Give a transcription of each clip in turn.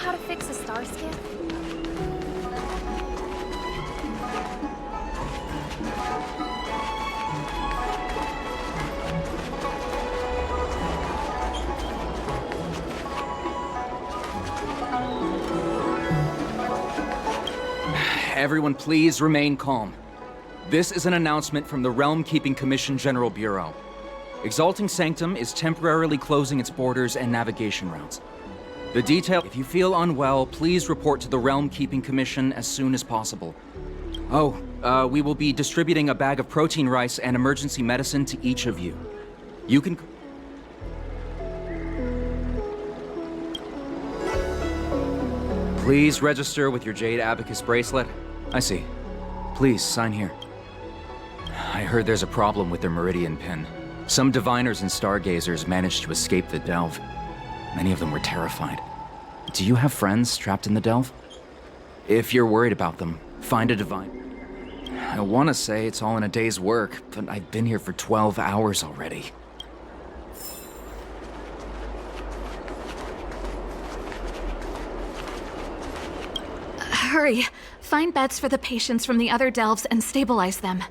how to fix a star skiff? Everyone, please remain calm. This is an announcement from the Realm Keeping Commission General Bureau. Exalting Sanctum is temporarily closing its borders and navigation routes. The detail, if you feel unwell, please report to the Realm Keeping Commission as soon as possible. We will be distributing a bag of protein rice and emergency medicine to each of you. You can... Please register with your Jade Abacus bracelet. I see. Please, sign here. I heard there's a problem with their Meridian pin. Some diviners and stargazers managed to escape the delve. Many of them were terrified. Do you have friends trapped in the delve? If you're worried about them, find a divine. I want to say it's all in a day's work, but I've been here for 12 hours already. Hurry! Find beds for the patients from the other delves and stabilize them.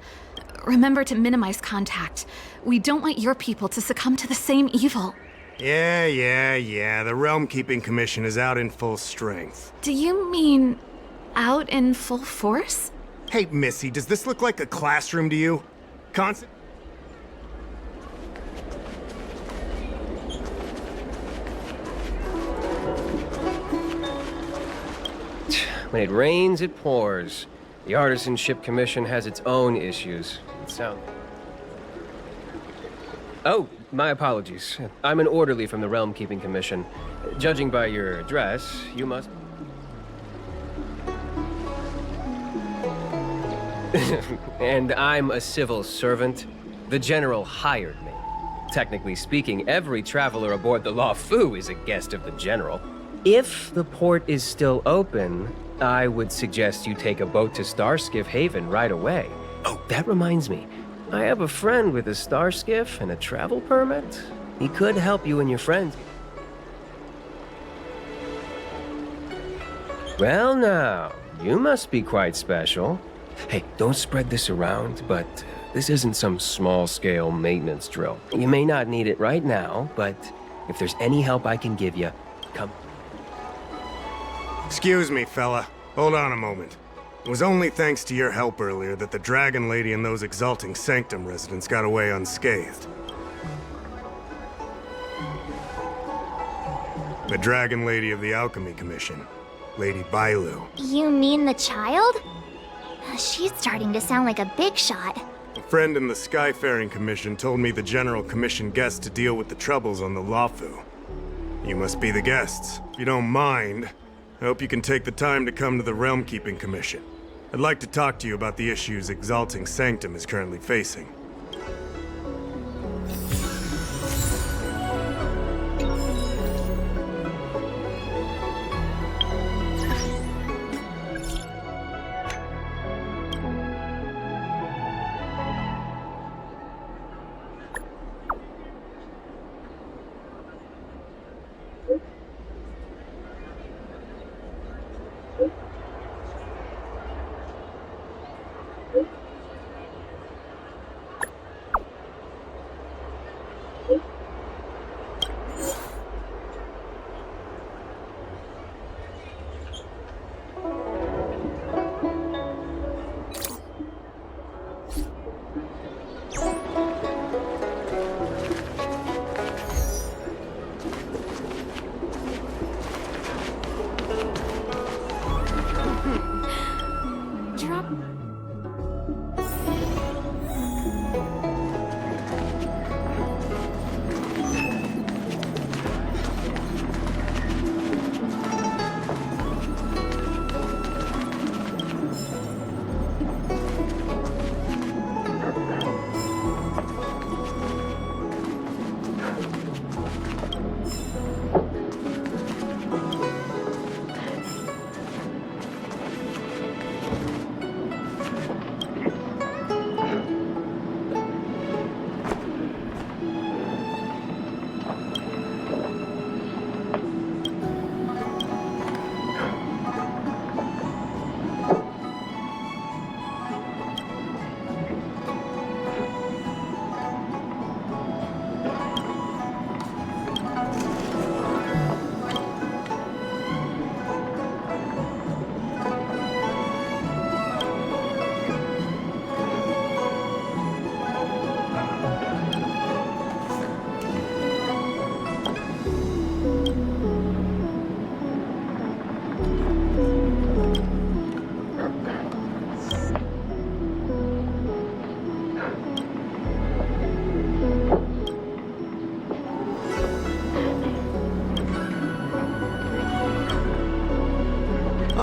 Remember to minimize contact. We don't want your people to succumb to the same evil. Yeah. The Realm Keeping Commission is out in full strength. Do you mean out in full force? Hey, Missy, does this look like a classroom to you? Constant... When it rains, it pours. The Artisanship Commission has its own issues. It sounds... Oh, my apologies. I'm an orderly from the Realm Keeping Commission. Judging by your address, you must... And I'm a civil servant. The General hired me. Technically speaking, every traveler aboard the Law Fu is a guest of the General. If the port is still open, I would suggest you take a boat to Starskiff Haven right away. Oh, that reminds me. I have a friend with a Starskiff and a travel permit. He could help you and your friends. Well now, you must be quite special. Hey, don't spread this around, but this isn't some small-scale maintenance drill. You may not need it right now, but if there's any help I can give you, come. Excuse me, fella. Hold on a moment. It was only thanks to your help earlier that the Dragon Lady and those Exalting Sanctum residents got away unscathed. The Dragon Lady of the Alchemy Commission, Lady Bailu. You mean the child? She's starting to sound like a big shot. A friend in the Skyfaring Commission told me the General commissioned guests to deal with the troubles on the Lafu. You must be the guests. If you don't mind, I hope you can take the time to come to the Realm Keeping Commission. I'd like to talk to you about the issues Exalting Sanctum is currently facing.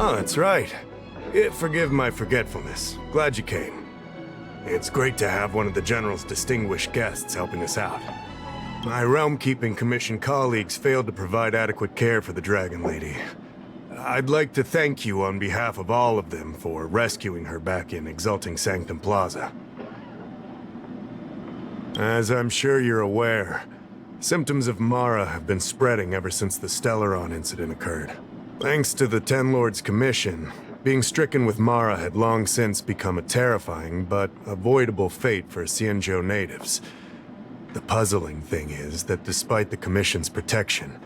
Oh, that's right. Forgive my forgetfulness. Glad you came. It's great to have one of the General's distinguished guests helping us out. My Realm-Keeping Commission colleagues failed to provide adequate care for the Dragon Lady. I'd like to thank you on behalf of all of them for rescuing her back in Exalting Sanctum Plaza. As I'm sure you're aware, symptoms of Mara have been spreading ever since the Stellaron incident occurred. Thanks to the Ten Lords Commission, being stricken with Mara had long since become a terrifying but avoidable fate for Xianzhou natives. The puzzling thing is that despite the Commission's protection,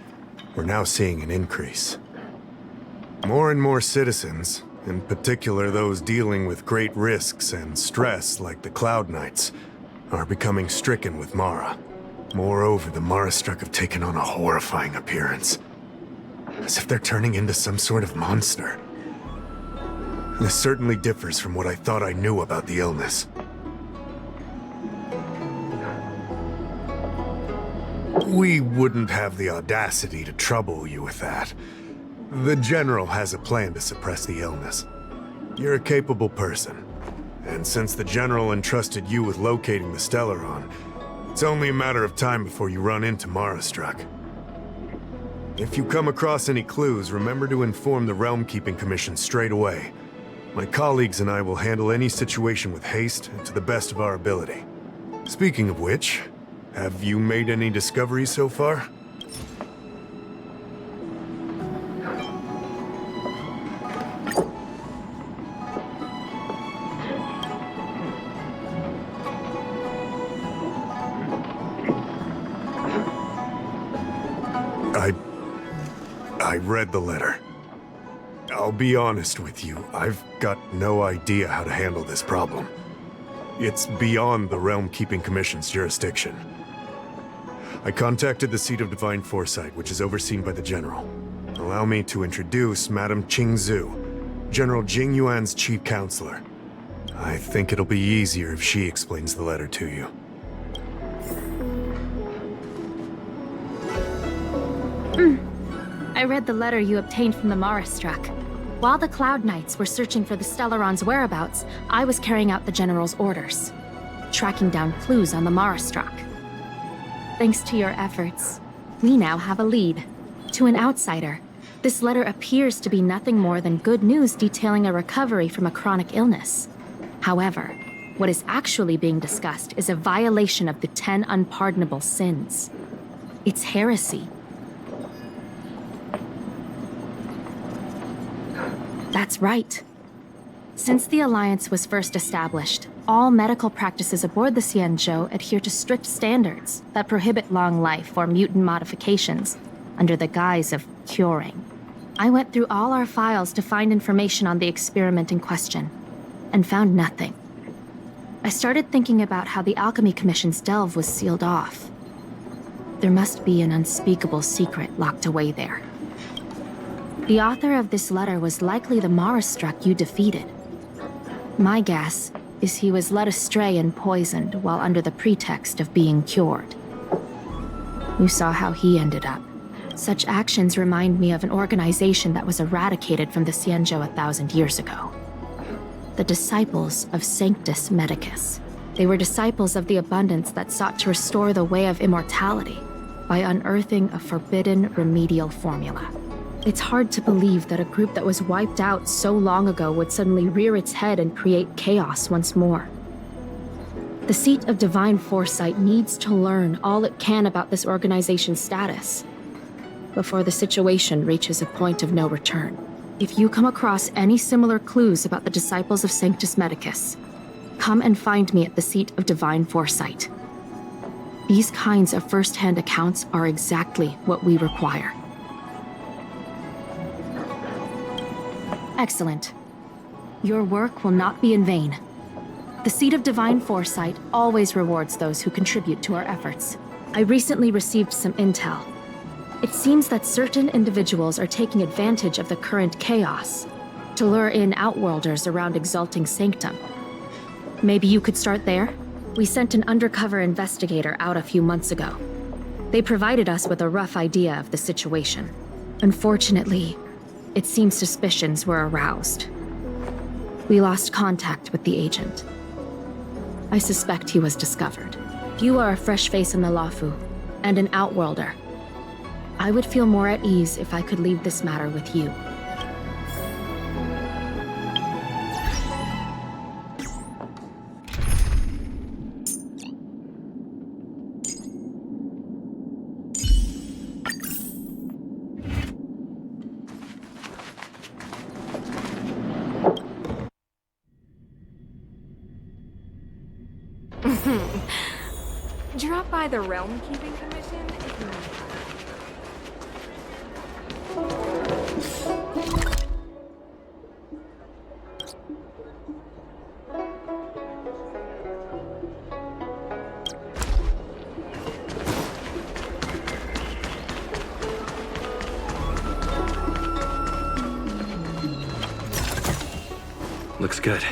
we're now seeing an increase. More and more citizens, in particular those dealing with great risks and stress like the Cloud Knights, are becoming stricken with Mara. Moreover, the Mara-struck have taken on a horrifying appearance. As if they're turning into some sort of monster. This certainly differs from what I thought I knew about the illness. We wouldn't have the audacity to trouble you with that. The General has a plan to suppress the illness. You're a capable person, and since the General entrusted you with locating the Stellaron, it's only a matter of time before you run into Mara-struck. If you come across any clues, remember to inform the Realm-Keeping Commission straight away. My colleagues and I will handle any situation with haste and to the best of our ability. Speaking of which, have you made any discoveries so far? I read the letter. I'll be honest with you, I've got no idea how to handle this problem. It's beyond the Realm-Keeping Commission's jurisdiction. I contacted the Seat of Divine Foresight, which is overseen by the General. Allow me to introduce Madame Qingzhu, General Jing Yuan's chief counselor. I think it'll be easier if she explains the letter to you. I read the letter you obtained from the Mara-struck. While the Cloud Knights were searching for the Stellaron's whereabouts, I was carrying out the General's orders, tracking down clues on the Mara-struck. Thanks to your efforts, we now have a lead. To an outsider, this letter appears to be nothing more than good news detailing a recovery from a chronic illness. However, what is actually being discussed is a violation of the 10 unpardonable sins. It's heresy. That's right. Since the Alliance was first established, all medical practices aboard the Xianzhou adhere to strict standards that prohibit long life or mutant modifications under the guise of curing. I went through all our files to find information on the experiment in question, and found nothing. I started thinking about how the Alchemy Commission's delve was sealed off. There must be an unspeakable secret locked away there. The author of this letter was likely the Mara-struck you defeated. My guess is he was led astray and poisoned while under the pretext of being cured. You saw how he ended up. Such actions remind me of an organization that was eradicated from the Xianzhou 1,000 years ago. The Disciples of Sanctus Medicus. They were disciples of the Abundance that sought to restore the way of immortality by unearthing a forbidden remedial formula. It's hard to believe that a group that was wiped out so long ago would suddenly rear its head and create chaos once more. The Seat of Divine Foresight needs to learn all it can about this organization's status before the situation reaches a point of no return. If you come across any similar clues about the Disciples of Sanctus Medicus, come and find me at the Seat of Divine Foresight. These kinds of first-hand accounts are exactly what we require. Excellent. Your work will not be in vain. The Seat of Divine Foresight always rewards those who contribute to our efforts. I recently received some intel. It seems that certain individuals are taking advantage of the current chaos to lure in Outworlders around Exalting Sanctum. Maybe you could start there? We sent an undercover investigator out a few months ago. They provided us with a rough idea of the situation. Unfortunately, It seems suspicions were aroused. We lost contact with the agent. I suspect he was discovered. You are a fresh face in the Lafu, and an outworlder. I would feel more at ease if I could leave this matter with you. Drop by the Realm Keeping Commission if you want. Looks good.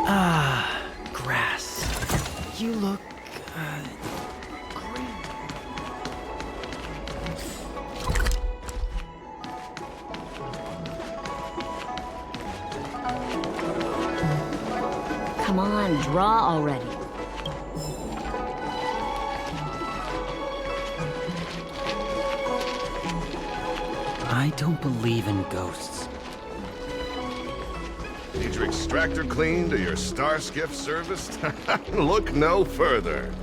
Ah, grass. You look, green. Come on, draw already. I don't believe in ghosts. Need your extractor cleaned or your star skiff serviced? Look no further.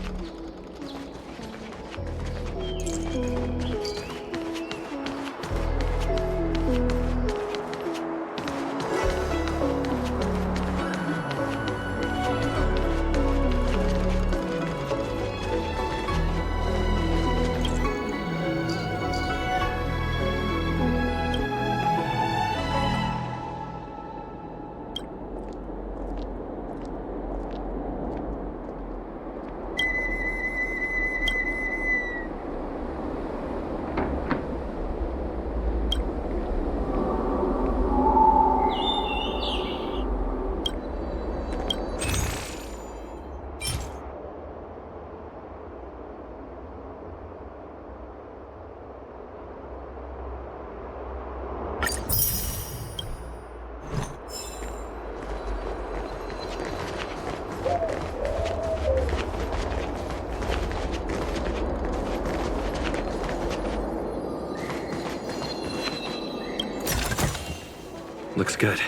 Looks good.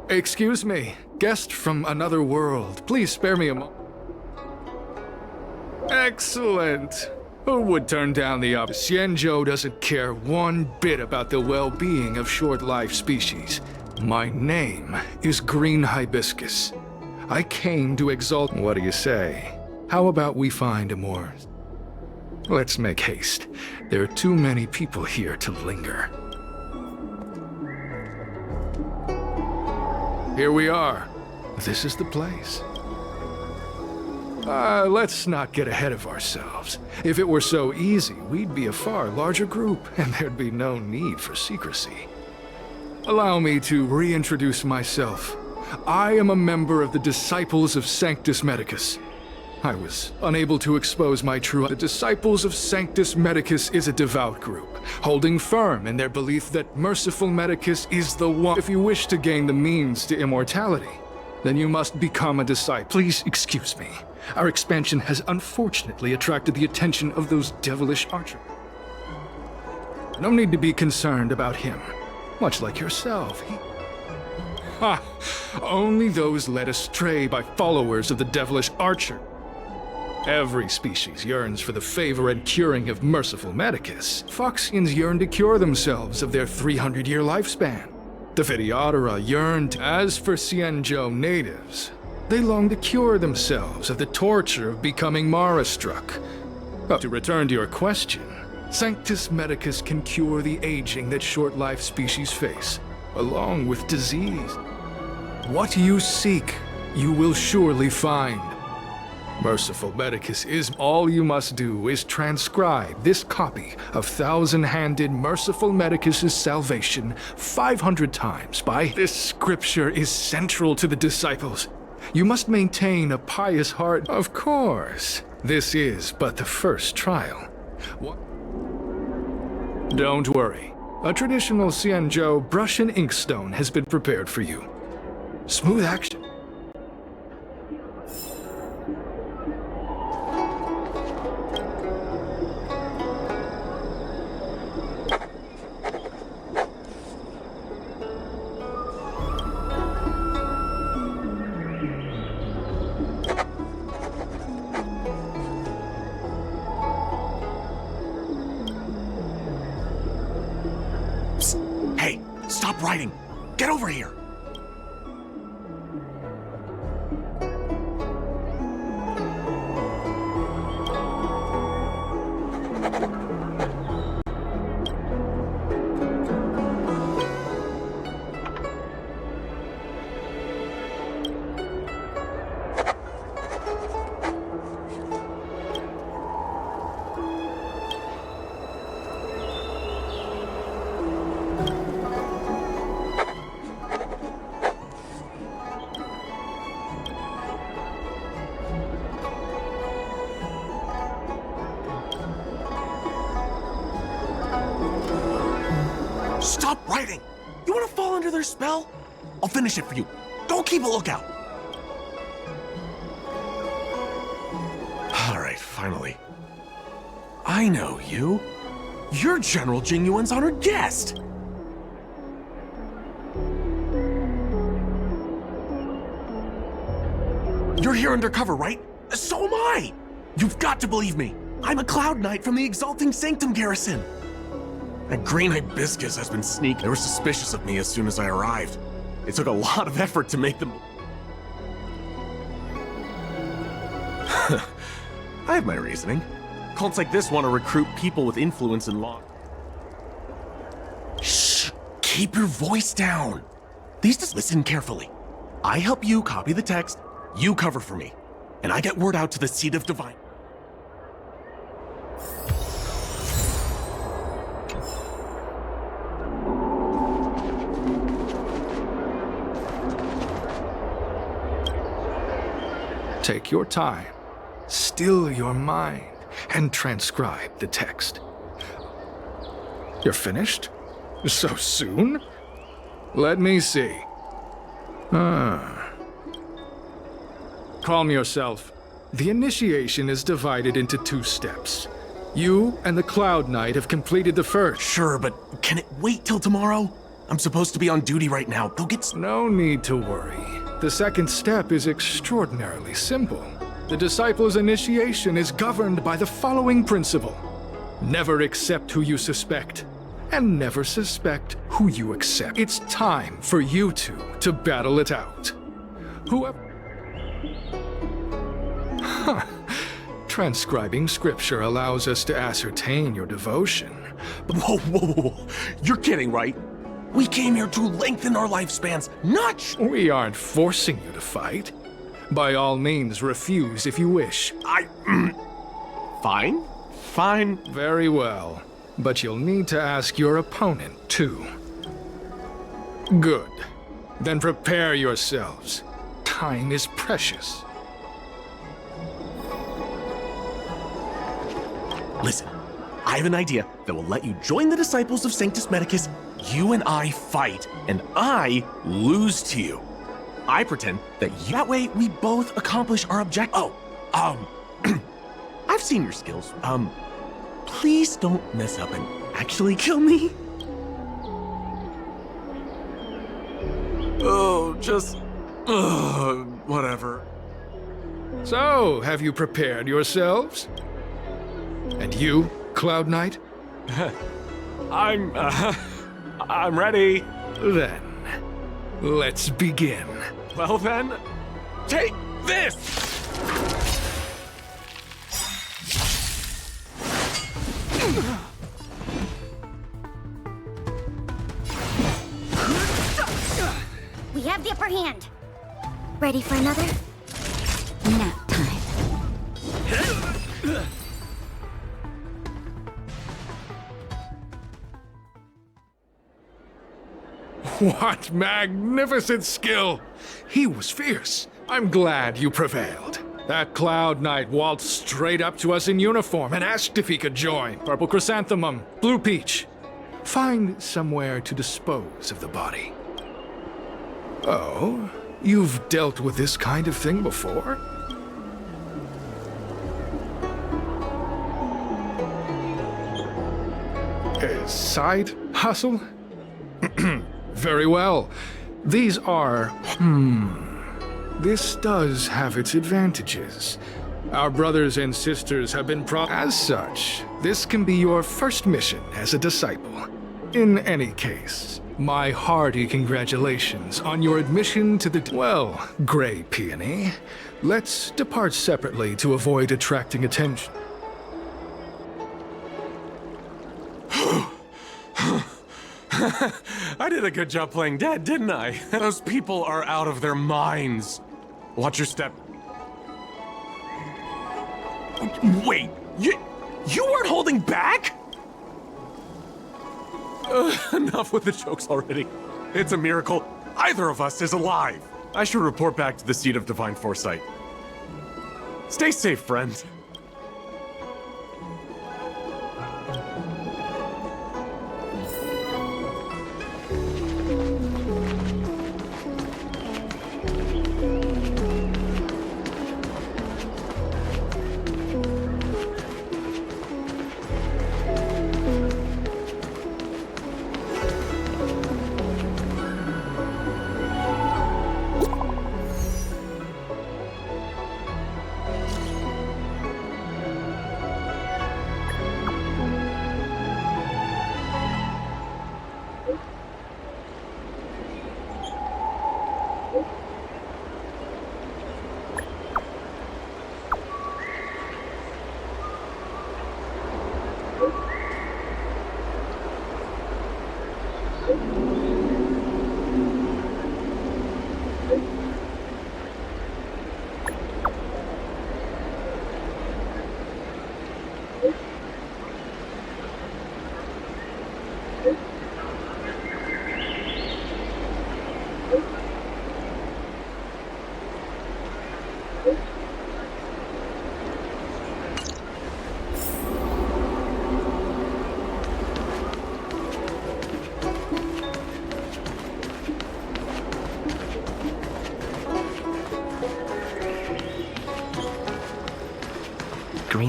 Excuse me, guest from another world. Please spare me a moment. Excellent. Who would turn down the option? Xianzhou doesn't care one bit about the well-being of short-life species. My name is Green Hibiscus. I came to exalt. What do you say? How about we find a more... Let's make haste. There are too many people here to linger. Here we are. This is the place. Let's not get ahead of ourselves. If it were so easy, we'd be a far larger group, and there'd be no need for secrecy. Allow me to reintroduce myself. I am a member of the Disciples of Sanctus Medicus. I was unable to expose my true... The Disciples of Sanctus Medicus is a devout group, holding firm in their belief that Merciful Medicus is the one. If you wish to gain the means to immortality, then you must become a disciple. Please excuse me. Our expansion has unfortunately attracted the attention of those devilish archers. No need to be concerned about him. Much like yourself, Ha! Only those led astray by followers of the devilish archer. Every species yearns for the favor and curing of Merciful Medicus. Foxians yearn to cure themselves of their 300-year lifespan. The Videodora yearned. As for Xianzhou natives, they long to cure themselves of the torture of becoming Mara-struck. To return to your question, Sanctus Medicus can cure the aging that short-life species face, along with disease. What you seek, you will surely find. Merciful Medicus is all you must do is transcribe this copy of Thousand-Handed Merciful Medicus's salvation 500 times by... This scripture is central to the disciples. You must maintain a pious heart. Of course, this is but the first trial. Don't worry. A traditional Xianzhou brush and inkstone has been prepared for you. Smooth action. Hey, stop writing! Get over here! Stop writing! You want to fall under their spell? I'll finish it for you. Don't keep a lookout. All right, finally. I know you. You're General Jingyuan's honored guest. You're here undercover, right? So am I! You've got to believe me. I'm a Cloud Knight from the Exalting Sanctum Garrison. That Green Hibiscus has been sneaking. They were suspicious of me as soon as I arrived. It took a lot of effort to make them... I have my reasoning. Cults like this want to recruit people with influence and law. Shh! Keep your voice down! Just listen carefully. I help you copy the text, you cover for me, and I get word out to the Seat of Divine. Take your time, still your mind, and transcribe the text. You're finished? So soon? Let me see. Calm yourself. The initiation is divided into 2 steps. You and the Cloud Knight have completed the first. Sure, but can it wait till tomorrow? I'm supposed to be on duty right now. They'll get... No need to worry. The second step is extraordinarily simple. The disciple's initiation is governed by the following principle. Never accept who you suspect, and never suspect who you accept. It's time for you two to battle it out. Whoever... Huh. Transcribing scripture allows us to ascertain your devotion. Whoa, whoa, whoa. You're kidding, right? We came here to lengthen our lifespans, not... We aren't forcing you to fight. By all means, refuse if you wish. Fine. Fine. Very well. But you'll need to ask your opponent, too. Good. Then prepare yourselves. Time is precious. Listen, I have an idea that will let you join the Disciples of Sanctus Medicus. You and I fight, and I lose to you. I pretend that that way we both accomplish our objective. I've seen your skills. Please don't mess up and actually kill me. Oh, just... whatever. So, have you prepared yourselves? And you, Cloud Knight? I'm ready. Then, let's begin. Well then, take this! We have the upper hand. Ready for another? Nap time. What magnificent skill! He was fierce. I'm glad you prevailed. That Cloud Knight waltzed straight up to us in uniform and asked if he could join. Purple chrysanthemum, blue peach. Find somewhere to dispose of the body. Oh, you've dealt with this kind of thing before? A side hustle? Very well. These are... This does have its advantages. Our brothers and sisters have been As such, this can be your first mission as a disciple. In any case, my hearty congratulations on your admission to the... Well, Grey Peony, let's depart separately to avoid attracting attention. I did a good job playing dead, didn't I? Those people are out of their minds. Watch your step. Wait, you weren't holding back? Enough with the jokes already. It's a miracle either of us is alive. I should report back to the seat of divine foresight. Stay safe, friend.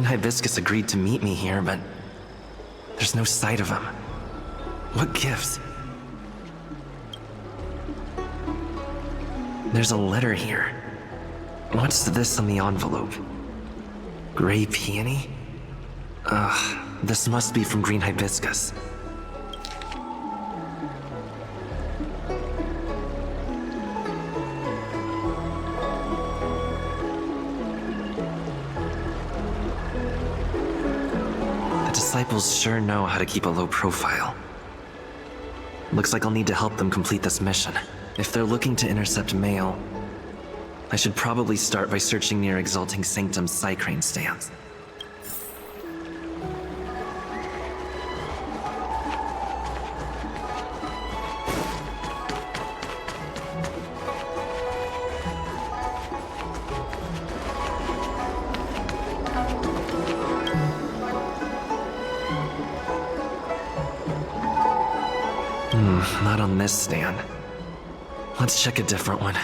Green Hibiscus agreed to meet me here, but there's no sight of him. What gives? There's a letter here. What's this on the envelope? Gray peony? This must be from Green Hibiscus. The disciples sure know how to keep a low profile. Looks like I'll need to help them complete this mission. If they're looking to intercept mail, I should probably start by searching near Exalting Sanctum's Psycrane stands. Not on this stand. Let's check a different one.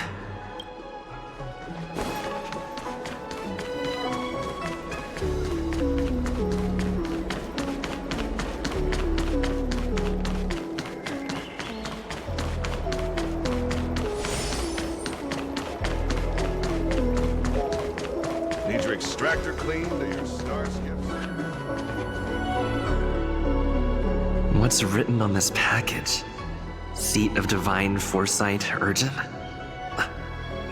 Need your extractor cleaned or your star skiffs? What's written on this package? Seat of Divine Foresight, urgent?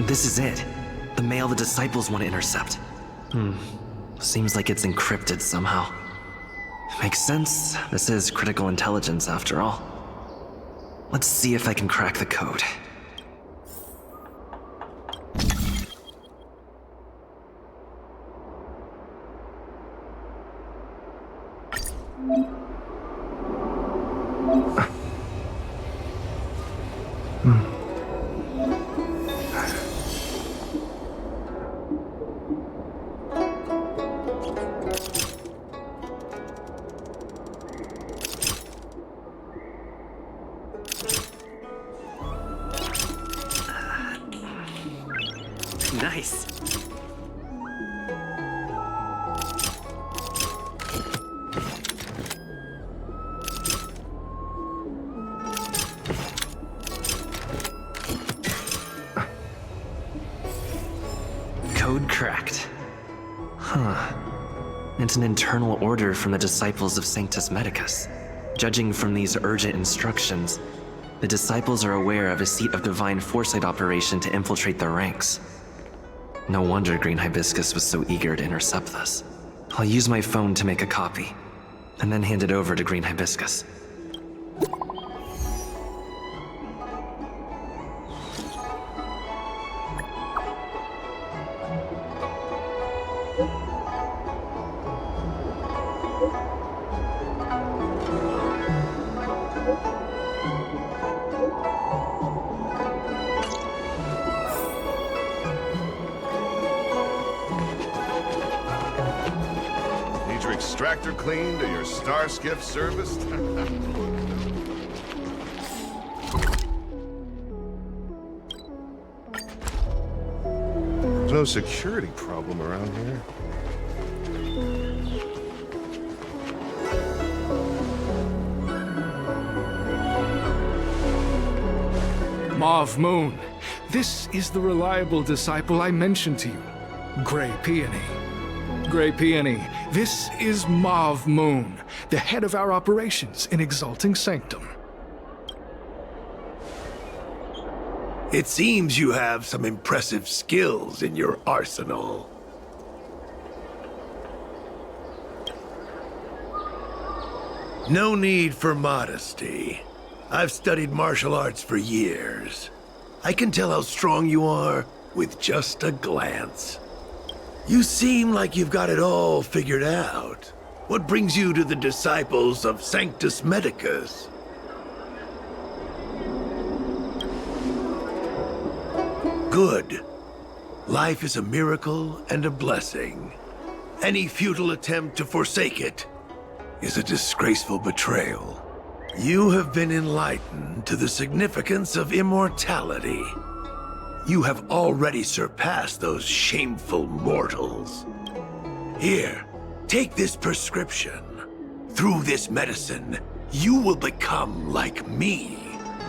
This is it. The mail the disciples want to intercept. Seems like it's encrypted somehow. Makes sense. This is critical intelligence after all. Let's see if I can crack the code. Nice. Code cracked. It's an internal order from the disciples of Sanctus Medicus. Judging from these urgent instructions, the disciples are aware of a Seat of Divine Foresight operation to infiltrate their ranks. No wonder Green Hibiscus was so eager to intercept this. I'll use my phone to make a copy, and then hand it over to Green Hibiscus. Extractor cleaned or your star skiff serviced? There's no security problem around here. Mauve Moon, this is the reliable disciple I mentioned to you, Gray Peony. Gray Peony, this is Mauve Moon, the head of our operations in Exalting Sanctum. It seems you have some impressive skills in your arsenal. No need for modesty. I've studied martial arts for years. I can tell how strong you are with just a glance. You seem like you've got it all figured out. What brings you to the disciples of Sanctus Medicus? Good. Life is a miracle and a blessing. Any futile attempt to forsake it is a disgraceful betrayal. You have been enlightened to the significance of immortality. You have already surpassed those shameful mortals. Here, Take this prescription. Through this medicine, you will become like me.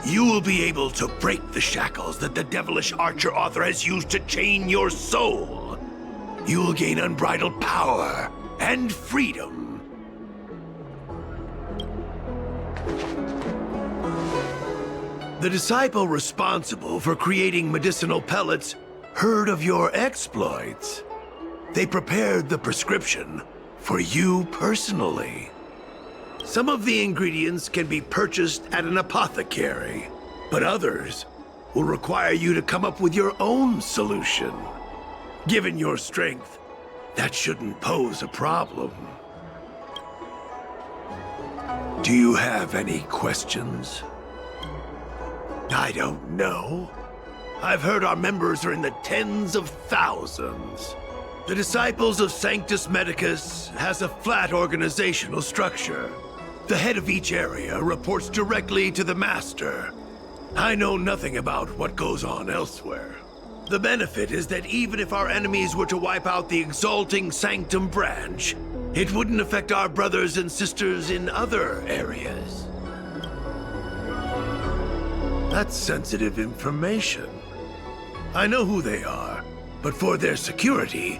You will be able to break the shackles that the devilish archer author has used to chain your soul. You will gain unbridled power and freedom. The disciple responsible for creating medicinal pellets heard of your exploits. They prepared the prescription for you personally. Some of the ingredients can be purchased at an apothecary, but others will require you to come up with your own solution. Given your strength, that shouldn't pose a problem. Do you have any questions? I don't know. I've heard our members are in the tens of thousands. The Disciples of Sanctus Medicus has a flat organizational structure. The head of each area reports directly to the Master. I know nothing about what goes on elsewhere. The benefit is that even if our enemies were to wipe out the Exalting Sanctum branch, it wouldn't affect our brothers and sisters in other areas. That's sensitive information. I know who they are, but for their security,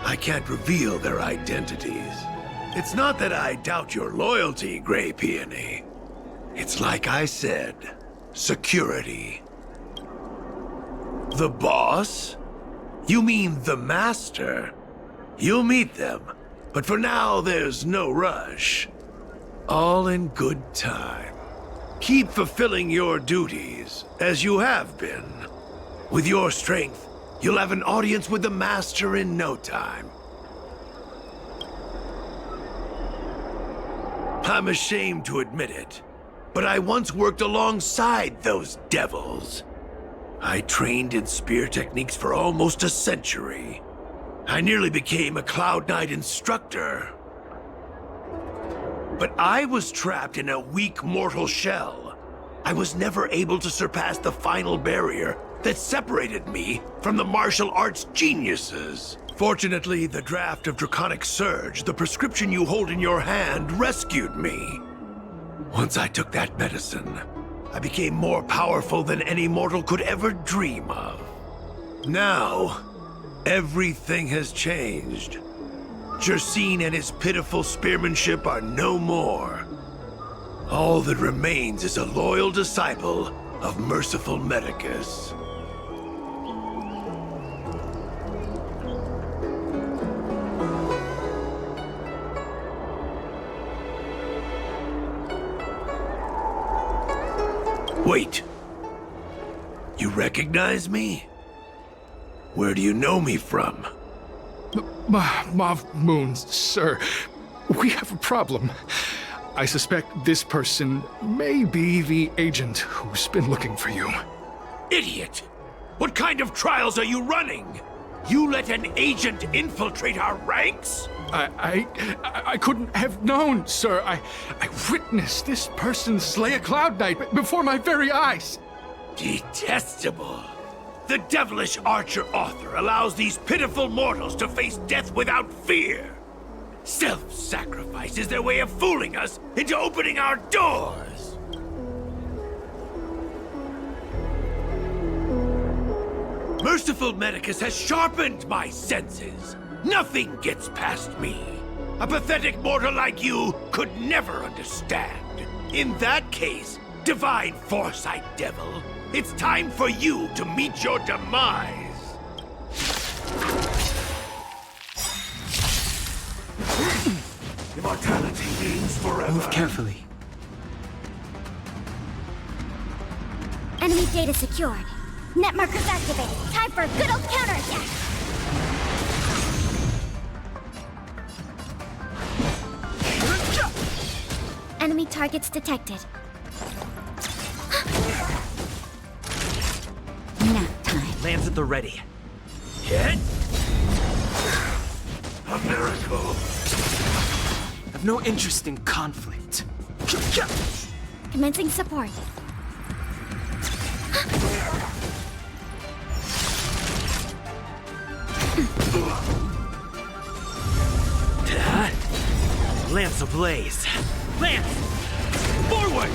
I can't reveal their identities. It's not that I doubt your loyalty, Grey Peony. It's like I said, security. The boss? You mean the Master? You'll meet them, but for now there's no rush. All in good time. Keep fulfilling your duties, as you have been. With your strength, you'll have an audience with the Master in no time. I'm ashamed to admit it, but I once worked alongside those devils. I trained in spear techniques for almost a century. I nearly became a Cloud Knight instructor. But I was trapped in a weak mortal shell. I was never able to surpass the final barrier that separated me from the martial arts geniuses. Fortunately, the draft of Draconic Surge, the prescription you hold in your hand, rescued me. Once I took that medicine, I became more powerful than any mortal could ever dream of. Now, everything has changed. Jersine and his pitiful spearmanship are no more. All that remains is a loyal disciple of Merciful Medicus. Wait. You recognize me? Where do you know me from? Mav Moon, sir. We have a problem. I suspect this person may be the agent who's been looking for you. Idiot! What kind of trials are you running? You let an agent infiltrate our ranks? I couldn't have known, sir. I witnessed this person slay a Cloud Knight before my very eyes. Detestable. The devilish archer author allows these pitiful mortals to face death without fear. Self-sacrifice is their way of fooling us into opening our doors. Merciful Medicus has sharpened my senses. Nothing gets past me. A pathetic mortal like you could never understand. In that case, Divine Foresight Devil, it's time for you to meet your demise. Immortality means forever. Move carefully. Enemy data secured. Net markers activated. Time for a good old counterattack. Enemy targets detected. Nap time. Lands at the ready. Hit! A miracle. I've no interest in conflict. Commencing support. Lance ablaze! Lance! Forward!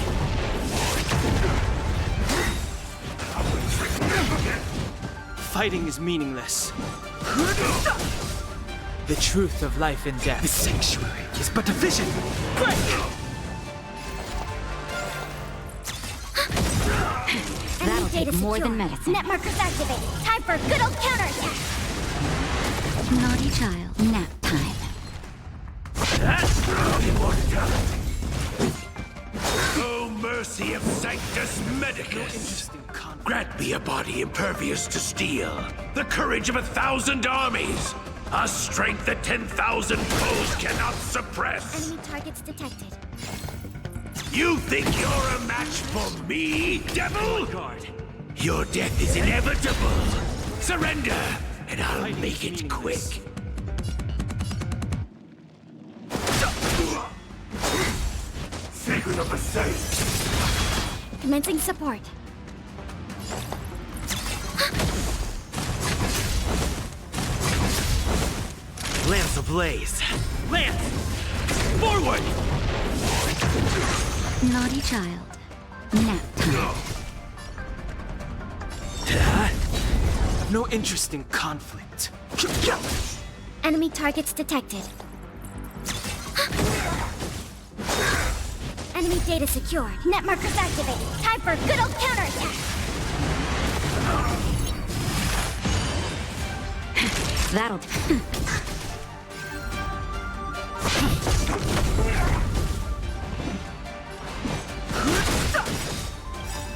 Fighting is meaningless. The truth of life and death. The sanctuary is but a vision! That'll take more than medicine. Net markers activated. Time for a good old counterattack. Naughty child. Nap time. Immortality. Oh, mercy of Sanctus Medicus! Grant me a body impervious to steel, the courage of 1,000 armies, a strength that 10,000 foes cannot suppress. Enemy targets detected. You think you're a match for me, devil? Your death is inevitable. Surrender, and I'll make it quick. Secret of the saints. Commencing support. Lance ablaze! Lance! Forward! Naughty child. Nap time. No interest in conflict. Enemy targets detected. Enemy data secured. Net markers activated. Time for a good old counterattack. That'll do.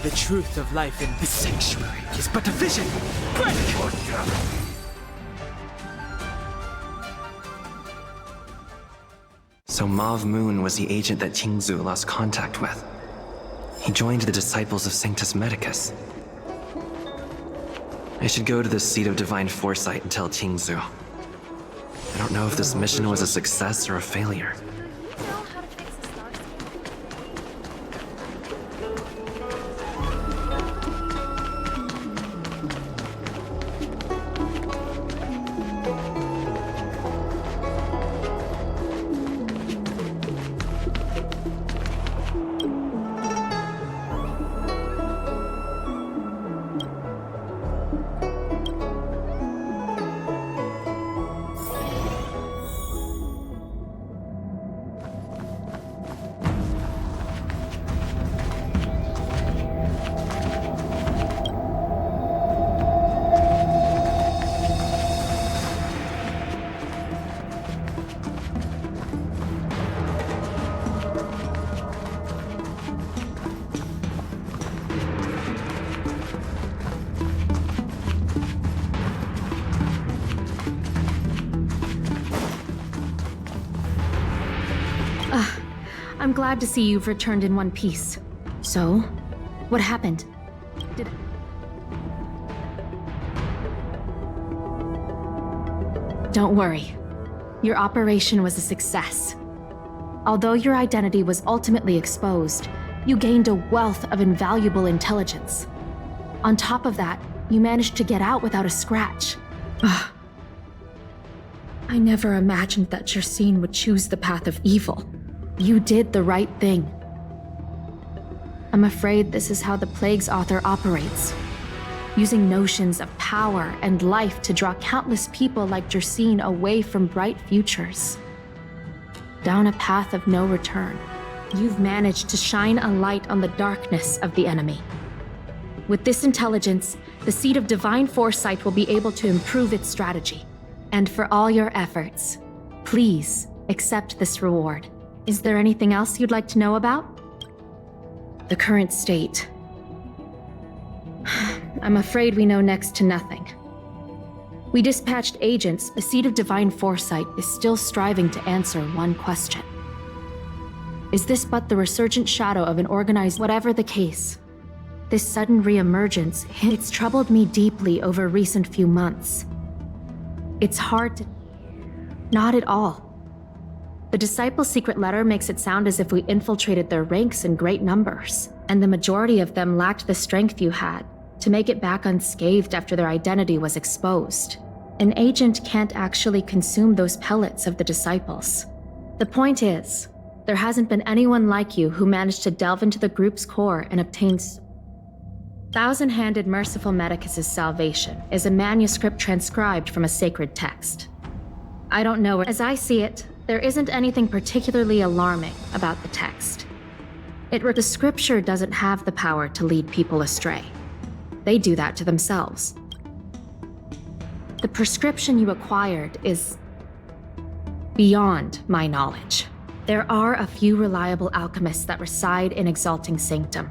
The truth of life and the sanctuary is but a vision! So Mauve Moon was the agent that Qingzu lost contact with. He joined the Disciples of Sanctus Medicus. I should go to the seat of Divine Foresight and tell Qingzu. I don't know if this mission was a success or a failure. I'm glad to see you've returned in one piece. So, what happened? Don't worry. Your operation was a success. Although your identity was ultimately exposed, you gained a wealth of invaluable intelligence. On top of that, you managed to get out without a scratch. Ugh. I never imagined that Jersine would choose the path of evil. You did the right thing. I'm afraid this is how the Plague's author operates, using notions of power and life to draw countless people like Jersine away from bright futures, down a path of no return. You've managed to shine a light on the darkness of the enemy. With this intelligence, the Seat of Divine Foresight will be able to improve its strategy. And for all your efforts, please accept this reward. Is there anything else you'd like to know about? The current state. I'm afraid we know next to nothing. We dispatched agents. The Seat of Divine Foresight is still striving to answer one question. Is this but the resurgent shadow of an organized... Whatever the case, this sudden re-emergence, it's troubled me deeply over recent few months. It's hard to... Not at all. The Disciples' secret letter makes it sound as if we infiltrated their ranks in great numbers, and the majority of them lacked the strength you had to make it back unscathed after their identity was exposed. An agent can't actually consume those pellets of the Disciples. The point is, there hasn't been anyone like you who managed to delve into the group's core and obtain Thousand-Handed Merciful Medicus's salvation is a manuscript transcribed from a sacred text. I don't know. As I see it, there isn't anything particularly alarming about the text. The scripture doesn't have the power to lead people astray. They do that to themselves. The prescription you acquired is beyond my knowledge. There are a few reliable alchemists that reside in Exalting Sanctum.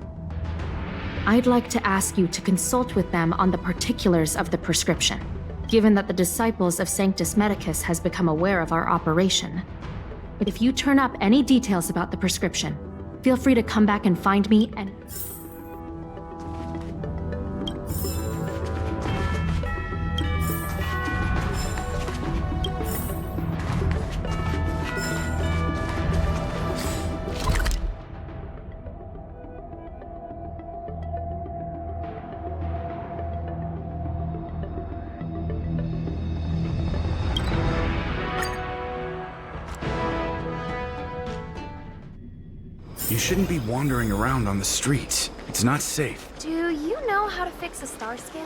I'd like to ask you to consult with them on the particulars of the prescription, given that the disciples of Sanctus Medicus has become aware of our operation. If you turn up any details about the prescription, feel free to come back and find me and... You shouldn't be wandering around on the streets. It's not safe. Do you know how to fix a star skin?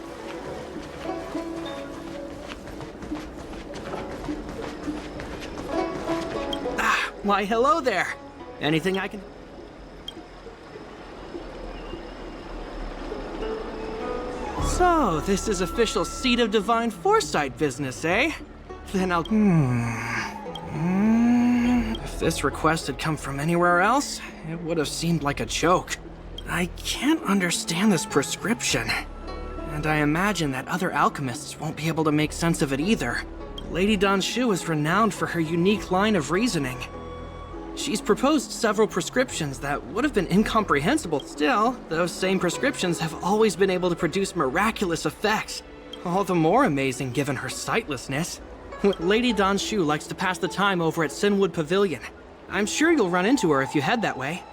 Why, hello there. Anything I can... So, this is official Seed of Divine Foresight business, eh? Then I'll... If this request had come from anywhere else, it would have seemed like a joke. I can't understand this prescription. And I imagine that other alchemists won't be able to make sense of it either. Lady Danshu is renowned for her unique line of reasoning. She's proposed several prescriptions that would have been incomprehensible. Still, those same prescriptions have always been able to produce miraculous effects. All the more amazing given her sightlessness. Lady Danshu likes to pass the time over at Sinwood Pavilion. I'm sure you'll run into her if you head that way.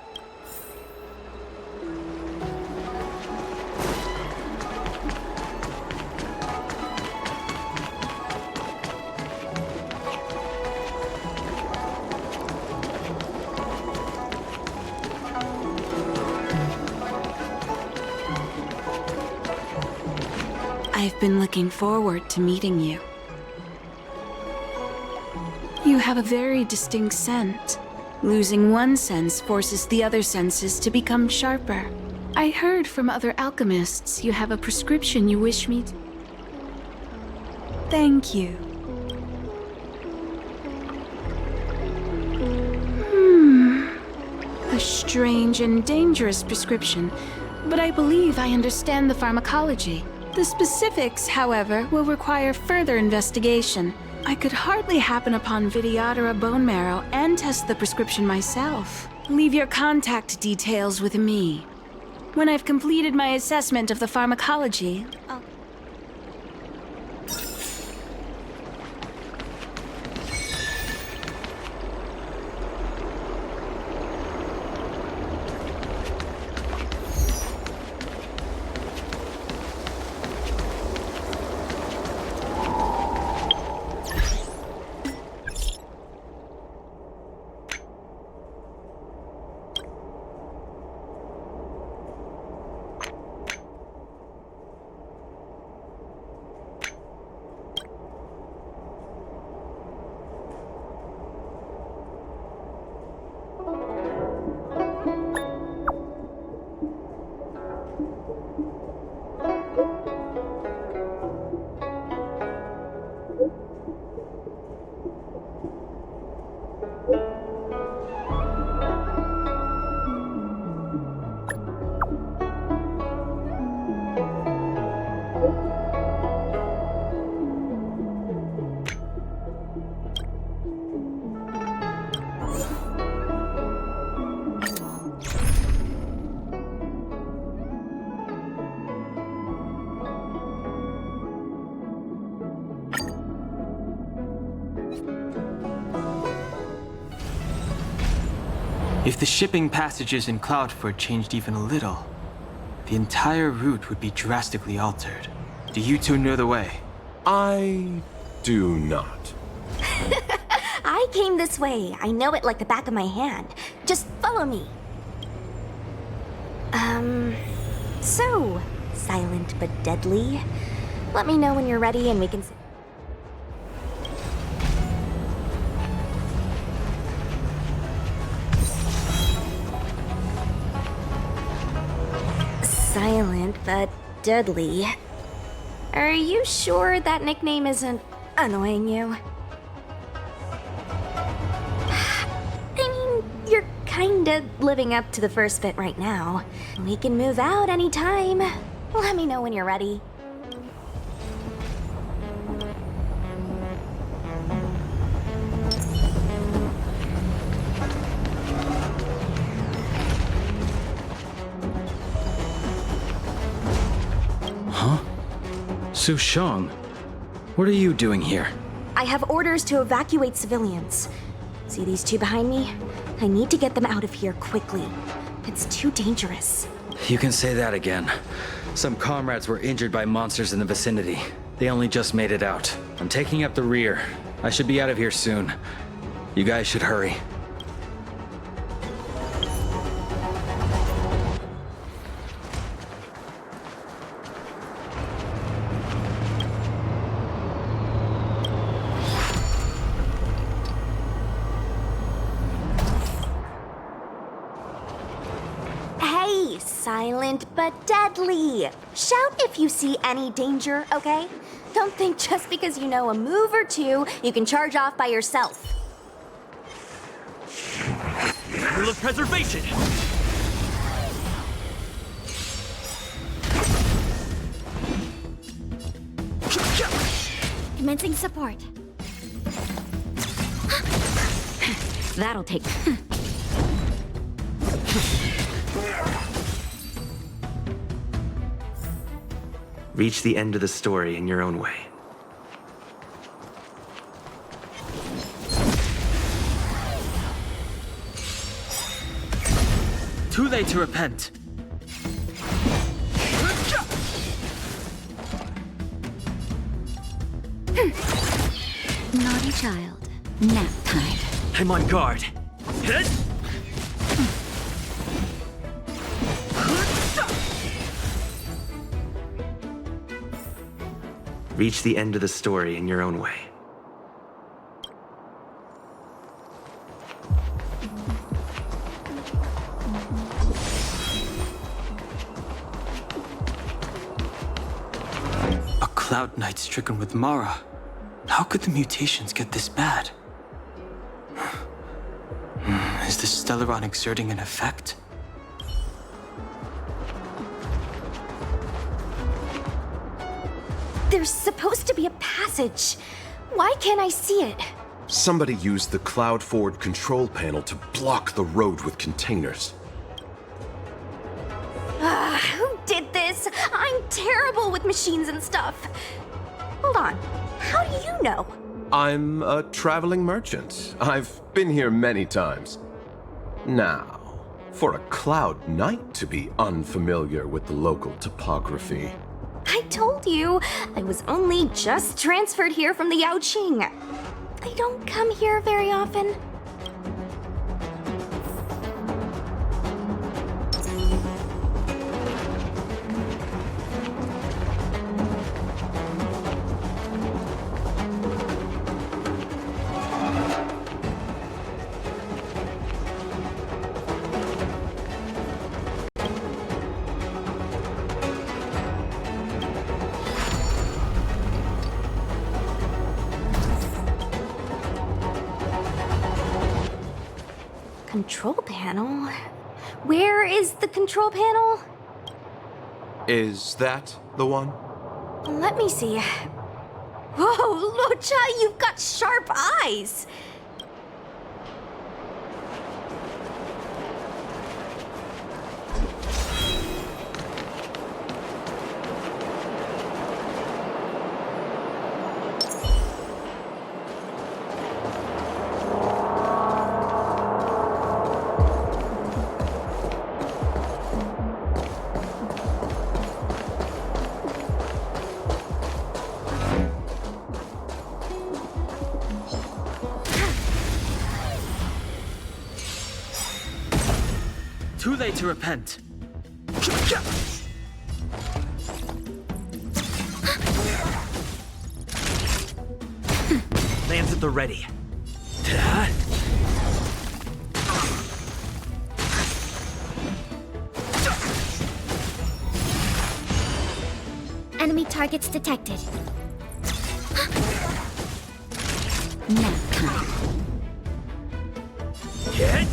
I've been looking forward to meeting you. You have a very distinct scent. Losing one sense forces the other senses to become sharper. I heard from other alchemists you have a prescription you wish me to... Thank you. A strange and dangerous prescription, but I believe I understand the pharmacology. The specifics, however, will require further investigation. I could hardly happen upon Vidyadhara bone marrow and test the prescription myself. Leave your contact details with me. When I've completed my assessment of the pharmacology, I'll... If the shipping passages in Cloudford changed even a little, the entire route would be drastically altered. Do you two know the way? I do not. I came this way. I know it like the back of my hand. Just follow me. So, silent but deadly. Let me know when you're ready and we can... Silent but deadly. Are you sure that nickname isn't annoying you? I mean, you're kinda living up to the first bit right now. We can move out anytime. Let me know when you're ready. Huh? Su Shang, what are you doing here? I have orders to evacuate civilians. See these two behind me? I need to get them out of here quickly. It's too dangerous. You can say that again. Some comrades were injured by monsters in the vicinity. They only just made it out. I'm taking up the rear. I should be out of here soon. You guys should hurry. Hey, silent but deadly. Shout if you see any danger, okay? Don't think just because you know a move or two, you can charge off by yourself. Rule of preservation! Commencing support. That'll take... Reach the end of the story in your own way. Too late to repent. Naughty child. Nap time. I'm on guard. Hit! Reach the end of the story in your own way. A Cloud Knight stricken with Mara. How could the mutations get this bad? Is the Stellaron exerting an effect? There's supposed to be a passage. Why can't I see it? Somebody used the Cloud Forward control panel to block the road with containers. Who did this? I'm terrible with machines and stuff. Hold on. How do you know? I'm a traveling merchant. I've been here many times. Now, for a Cloud Knight to be unfamiliar with the local topography. I told you, I was only just transferred here from the Yaoqing. I don't come here very often. Control panel? Where is the control panel? Is that the one? Let me see. Whoa, Lucha, you've got sharp eyes! too late to repent. Lands at the ready. Enemy targets detected. Now time. Hit!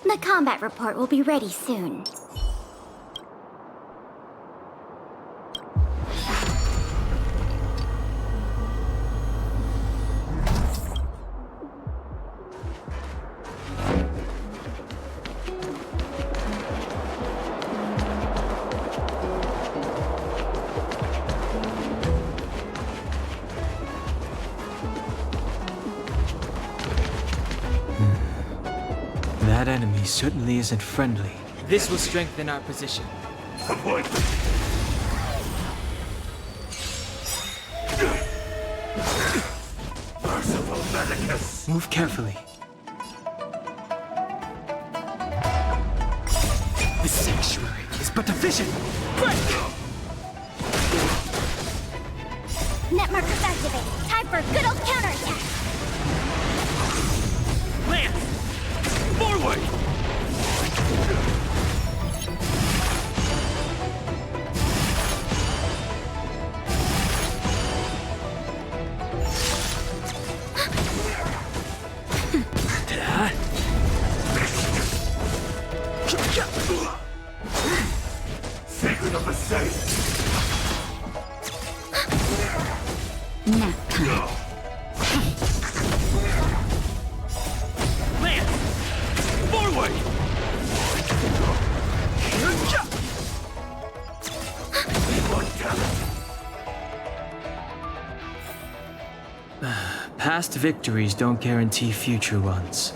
The combat report will be ready soon. That enemy certainly isn't friendly. This will strengthen our position. Merciful Medicus! Move carefully. The sanctuary is but a vision! Break! Net markers activated. Time for a good old counterattack. Lance! Forward! Sacred of the saint! Nap time. Lance! Forward! Past victories don't guarantee future ones.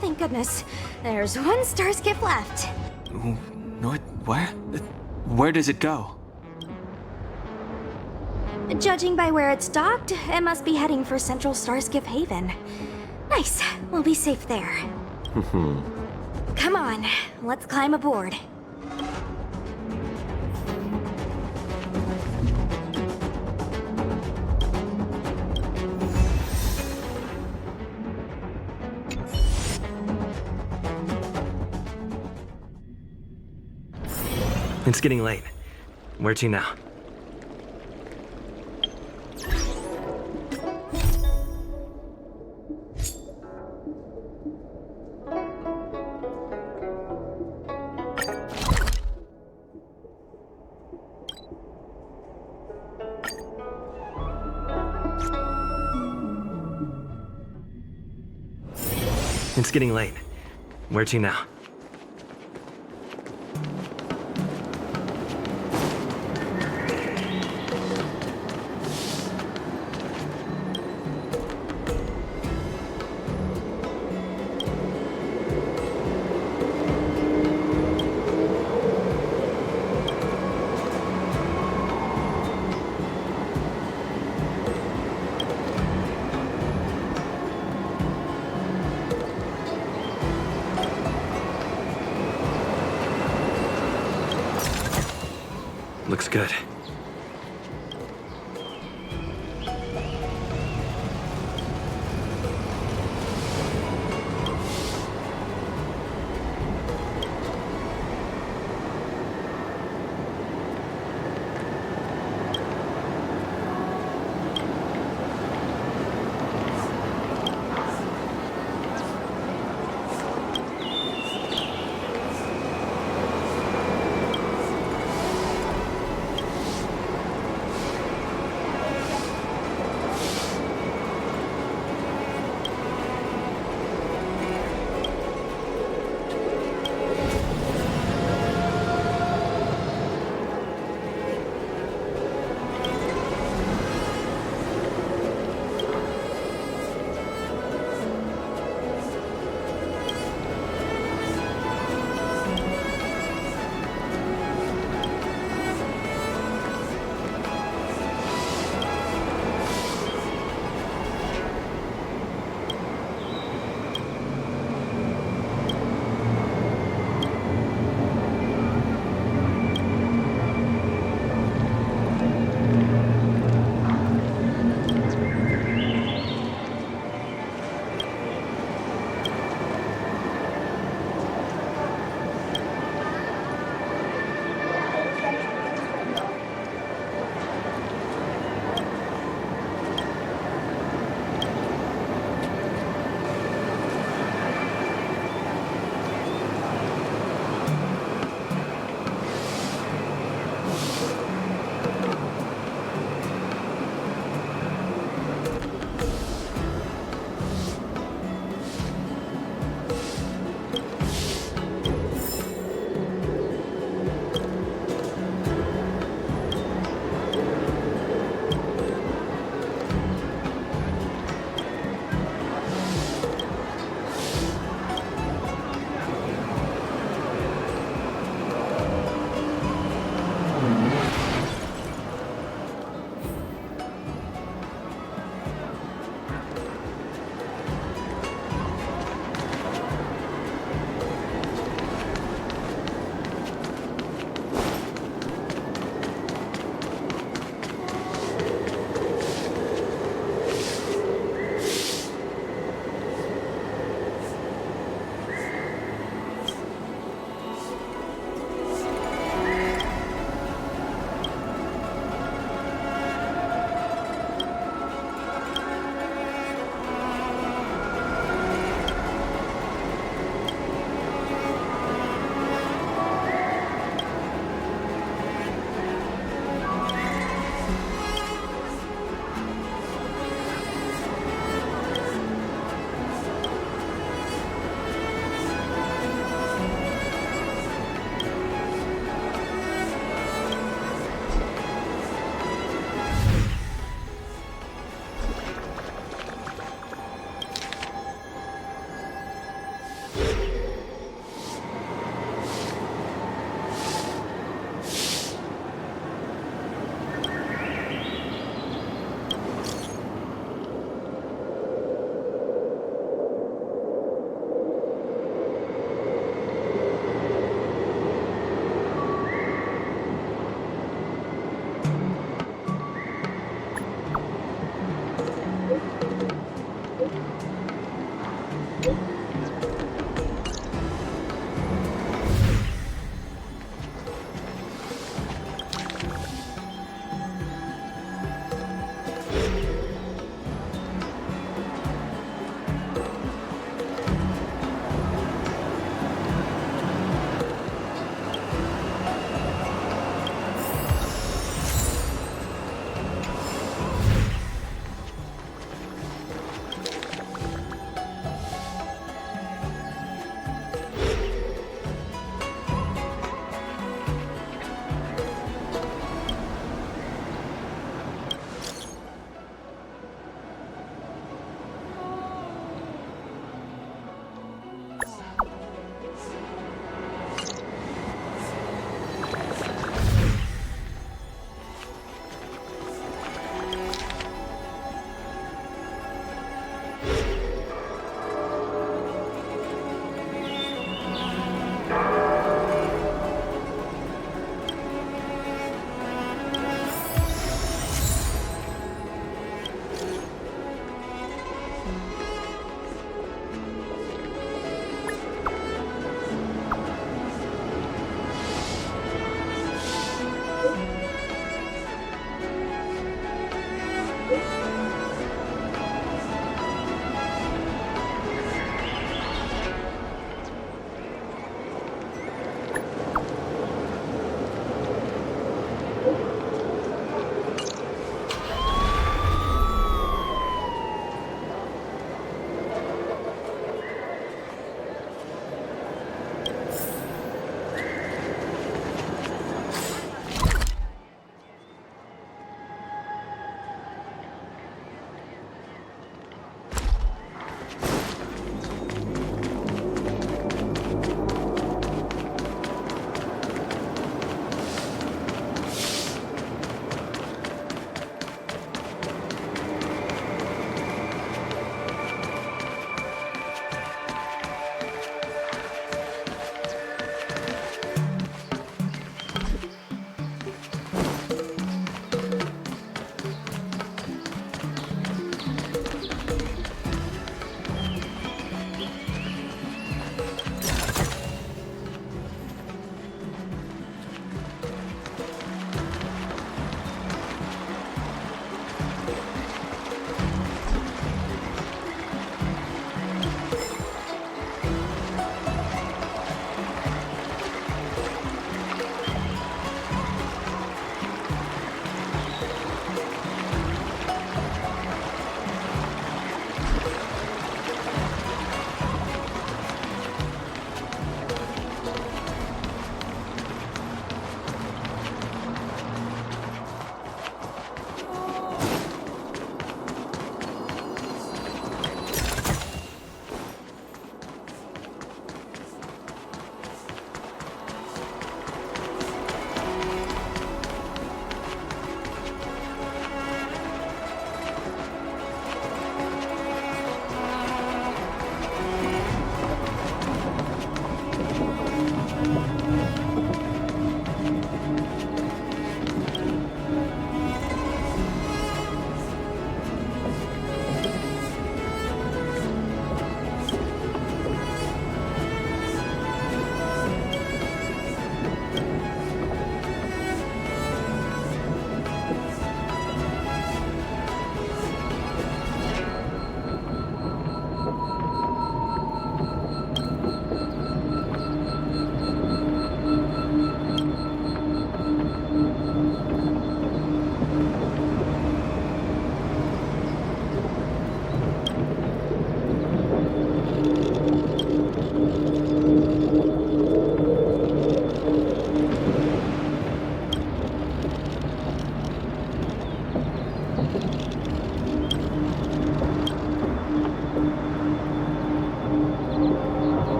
Thank goodness. There's one star skip left. Where? Where does it go? Judging by where it's docked, it must be heading for Central Starskip Haven. Nice. We'll be safe there. Come on, let's climb aboard. It's getting late. Where to now? It's getting late. Where to now? Looks good.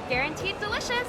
Guaranteed delicious.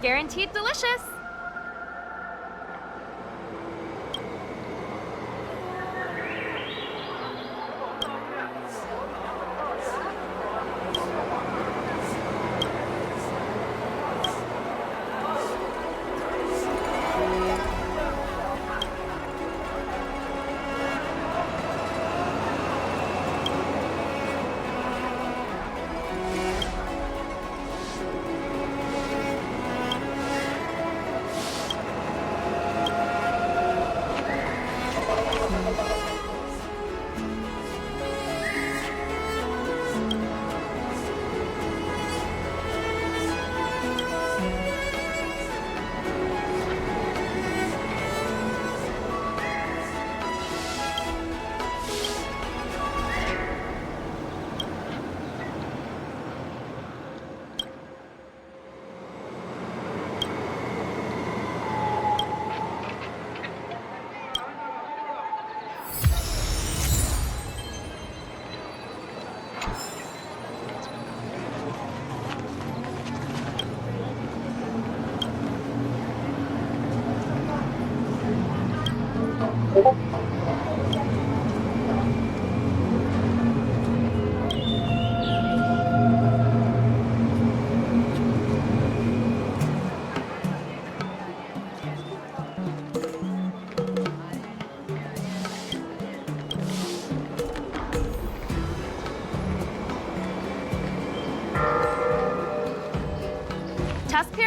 Guaranteed delicious. Tuskpear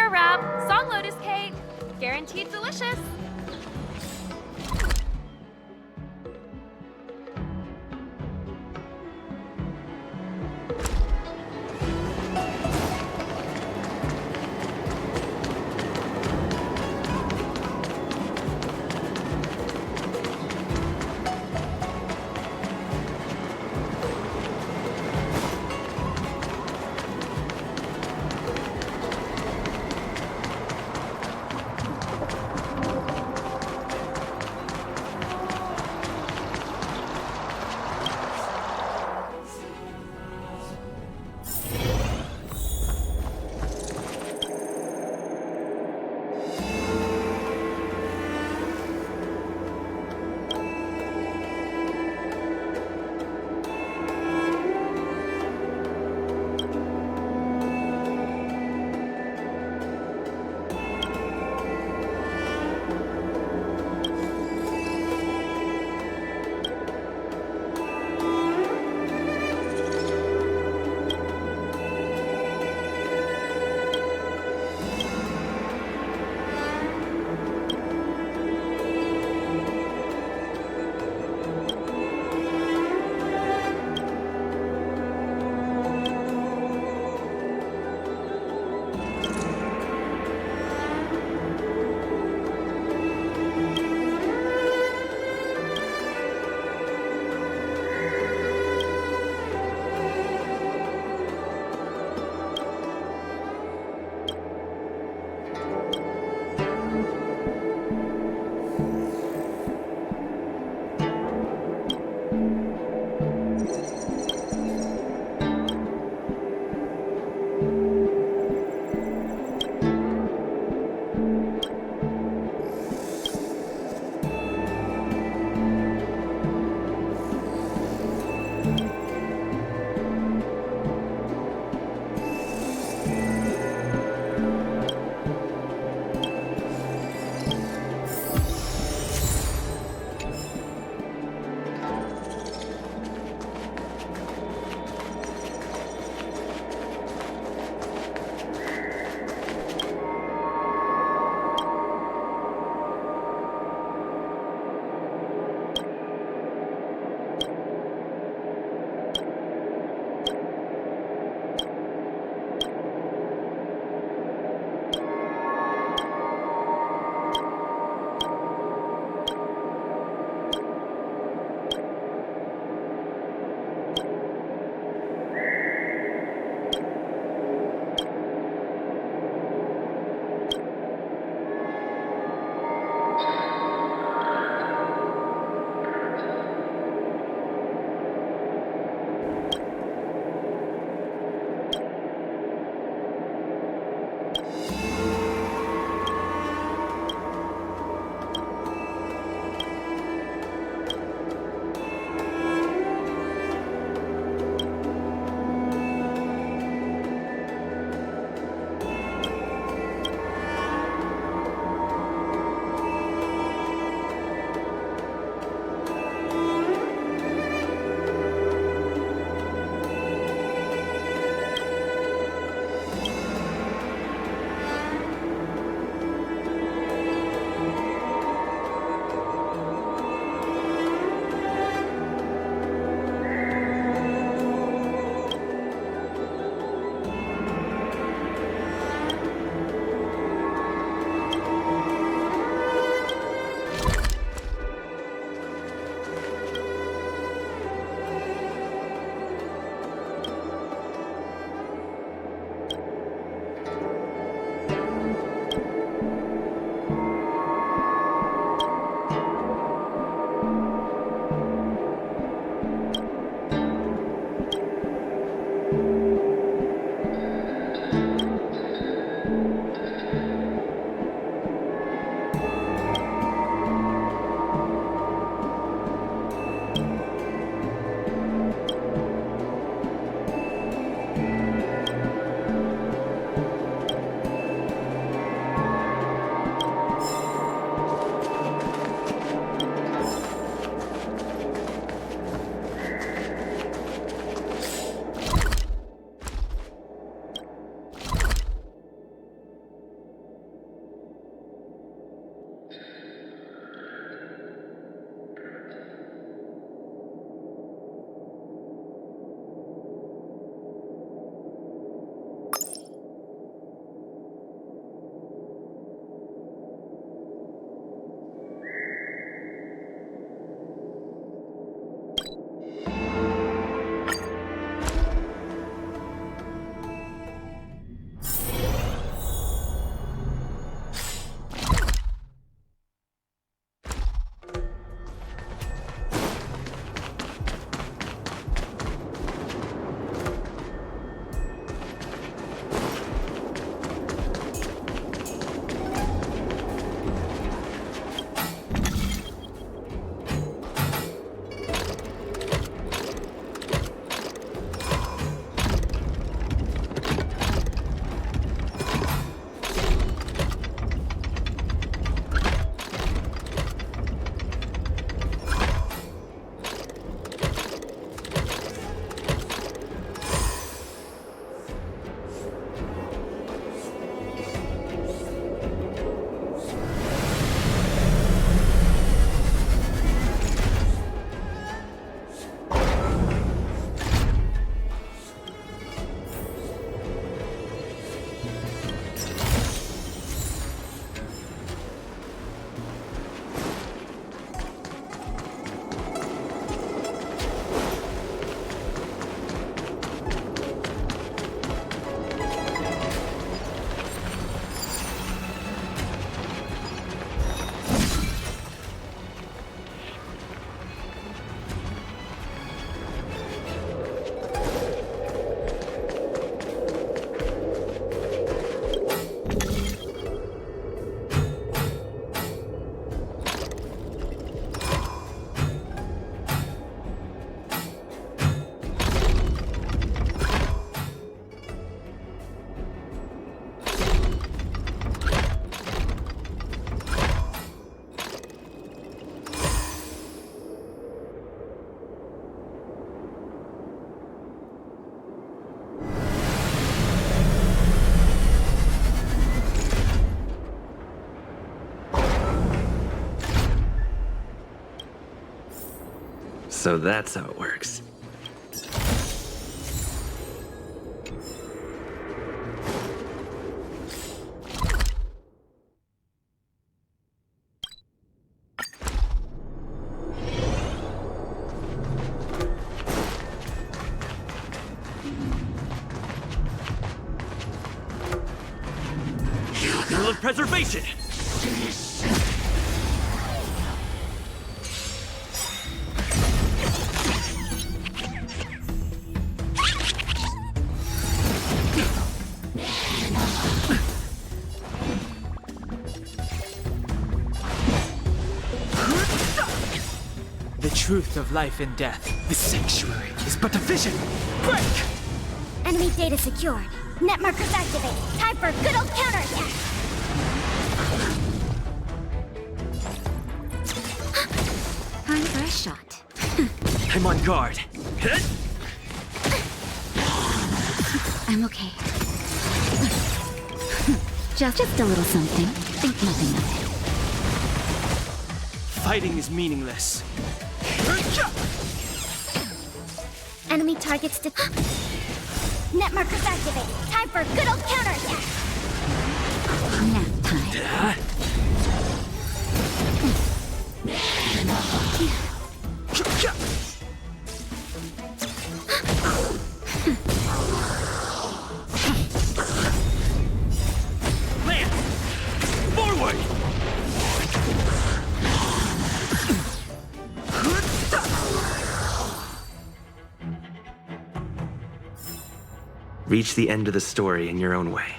wrap, song lotus cake, guaranteed delicious. So that's how it works. Rule of preservation! The truth of life and death. The sanctuary is but a vision. Break! Enemy data secured. Net markers activate. Time for a good old counterattack. Time for a shot. I'm on guard. I'm okay. Just a little something. Think nothing of it. Fighting is meaningless. Enemy targets to... Net markers activate. Time for a good old counterattack. Nap time. Land! Forward! Reach the end of the story in your own way.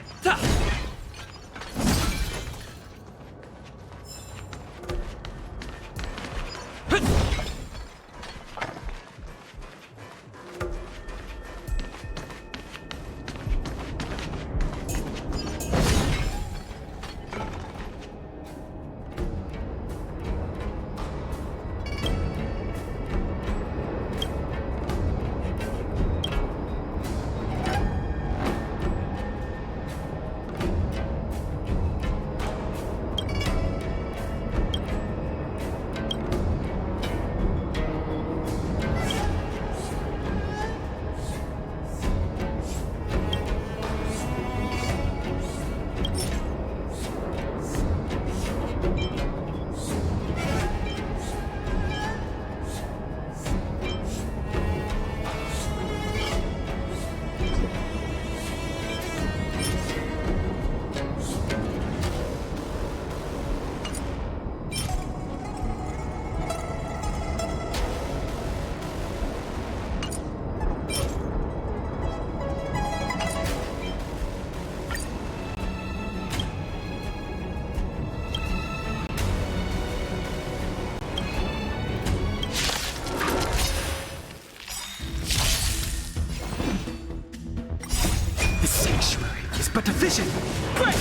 But a vision! Break!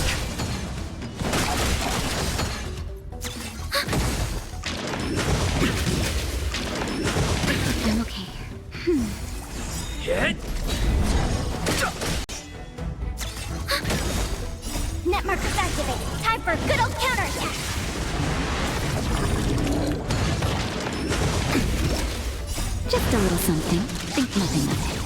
I'm okay. Hit! Net markers activate. Time for a good old counterattack. Just a little something. Think nothing of it.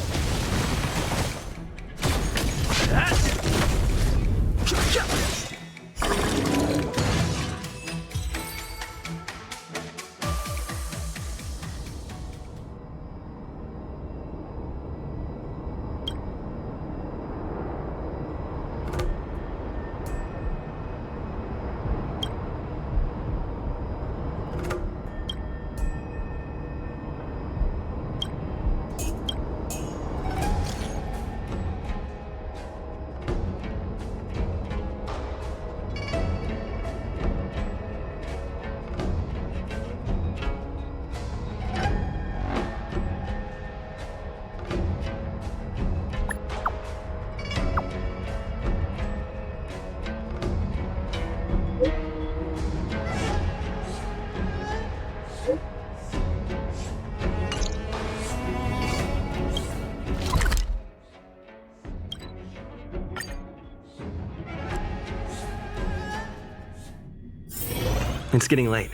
It's getting late.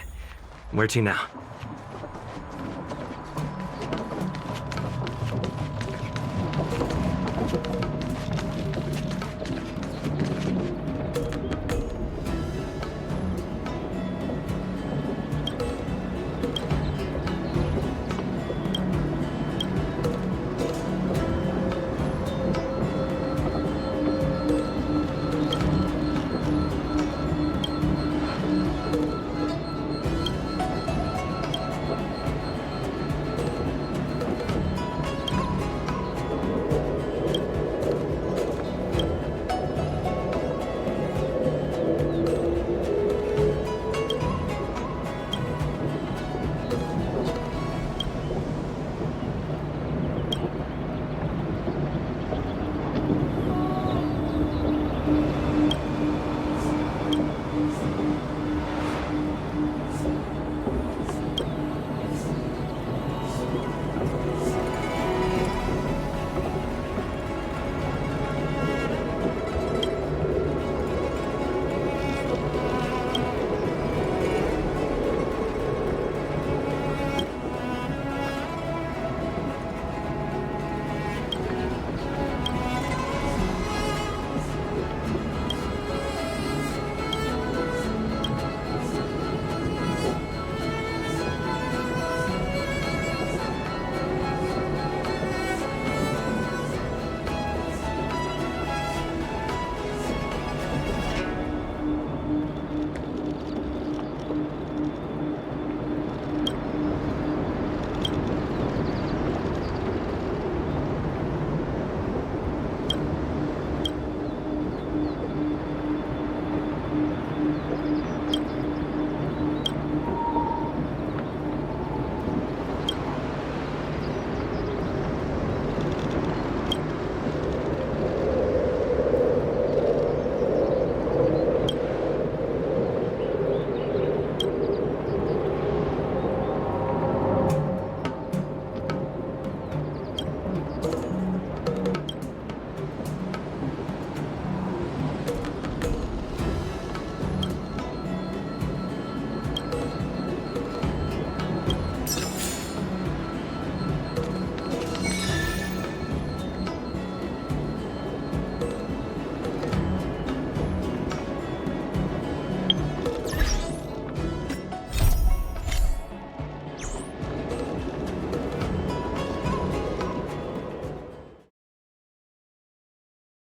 Where to now?